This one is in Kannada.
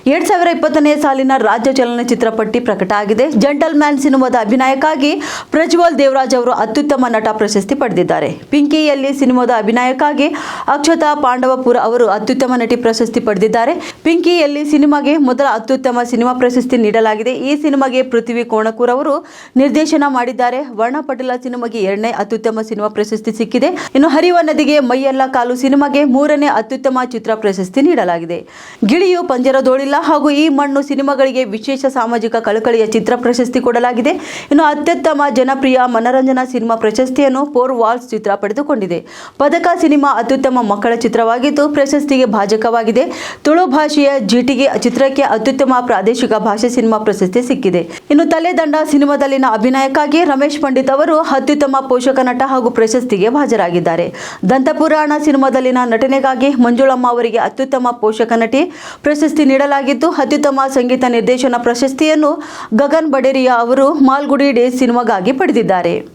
2020ನೇ ಸಾಲಿನ ರಾಜ್ಯ ಚಲನಚಿತ್ರ ಪಟ್ಟಿ ಪ್ರಕಟ ಆಗಿದೆ. ಜೆಂಟಲ್ ಮ್ಯಾನ್ ಸಿನಿಮಾದ ಅಭಿನಯಕ್ಕಾಗಿ ಪ್ರಜ್ವಲ್ ದೇವರಾಜ್ ಅವರು ಅತ್ಯುತ್ತಮ ನಟ ಪ್ರಶಸ್ತಿ ಪಡೆದಿದ್ದಾರೆ. ಪಿಂಕಿಯಲ್ಲಿ ಸಿನಿಮಾದ ಅಭಿನಯಕ್ಕಾಗಿ ಅಕ್ಷತಾ ಪಾಂಡವಪುರ ಅವರು ಅತ್ಯುತ್ತಮ ನಟಿ ಪ್ರಶಸ್ತಿ ಪಡೆದಿದ್ದಾರೆ. ಪಿಂಕಿಯಲ್ಲಿ ಸಿನಿಮಾಗೆ ಮೊದಲ ಅತ್ಯುತ್ತಮ ಸಿನಿಮಾ ಪ್ರಶಸ್ತಿ ನೀಡಲಾಗಿದೆ. ಈ ಸಿನಿಮಾಗೆ ಪೃಥ್ವಿ ಕೋಣಕೂರ್ ಅವರು ನಿರ್ದೇಶನ ಮಾಡಿದ್ದಾರೆ. ವರ್ಣಪಟಲ ಸಿನಿಮಾಗೆ 2ನೇ ಅತ್ಯುತ್ತಮ ಸಿನಿಮಾ ಪ್ರಶಸ್ತಿ ಸಿಕ್ಕಿದೆ. ಇನ್ನು ಹರಿವ ನದಿಗೆ ಮೈಯೆಲ್ಲ ಕಾಲು ಸಿನಿಮಾಗೆ 3ನೇ ಅತ್ಯುತ್ತಮ ಚಿತ್ರ ಪ್ರಶಸ್ತಿ ನೀಡಲಾಗಿದೆ. ಗಿಳಿಯು ಪಂಜರದೋಳಿಲ್ಲ ಹಾಗೂ ಈ ಮಣ್ಣು ಸಿನಿಮಾಗಳಿಗೆ ವಿಶೇಷ ಸಾಮಾಜಿಕ ಕಳಕಳಿಯ ಚಿತ್ರ ಪ್ರಶಸ್ತಿ ಕೊಡಲಾಗಿದೆ. ಇನ್ನು ಅತ್ಯುತ್ತಮ ಜನಪ್ರಿಯ ಮನರಂಜನಾ ಸಿನಿಮಾ ಪ್ರಶಸ್ತಿಯನ್ನು ಫೋರ್ ವಾಲ್ಸ್ ಚಿತ್ರ ಪಡೆದುಕೊಂಡಿದೆ. ಪದಕ ಸಿನಿಮಾ ಅತ್ಯುತ್ತಮ ಮಕ್ಕಳ ಚಿತ್ರವಾಗಿದ್ದು ಪ್ರಶಸ್ತಿಗೆ ಭಾಜಕವಾಗಿದೆ. ತುಳು ಭಾಷೆಯ ಜಿಟಿಗೆ ಚಿತ್ರಕ್ಕೆ ಅತ್ಯುತ್ತಮ ಪ್ರಾದೇಶಿಕ ಭಾಷೆ ಸಿನಿಮಾ ಪ್ರಶಸ್ತಿ ಸಿಕ್ಕಿದೆ. ಇನ್ನು ತಲೆದಂಡ ಸಿನಿಮಾದಲ್ಲಿನ ಅಭಿನಯಕ್ಕಾಗಿ ರಮೇಶ್ ಪಂಡಿತ್ ಅವರು ಅತ್ಯುತ್ತಮ ಪೋಷಕ ನಟ ಹಾಗೂ ಪ್ರಶಸ್ತಿಗೆ ಭಾಜರಾಗಿದ್ದಾರೆ. ದಂತಪುರಾಣ ಸಿನಿಮಾದಲ್ಲಿನ ನಟನೆಗಾಗಿ ಮಂಜುಳಮ್ಮ ಅವರಿಗೆ ಅತ್ಯುತ್ತಮ ಪೋಷಕ ನಟಿ ಪ್ರಶಸ್ತಿ ನೀಡಲಾಗಿದ್ದು, ಅತ್ಯುತ್ತಮ ಸಂಗೀತ ನಿರ್ದೇಶನ ಪ್ರಶಸ್ತಿಯನ್ನು ಗಗನ್ ಬಡೇರಿಯಾ ಅವರು ಮಾಲ್ಗುಡಿ ಡೇಸ್ ಸಿನಿಮಾಗಾಗಿ ಪಡೆದಿದ್ದಾರೆ.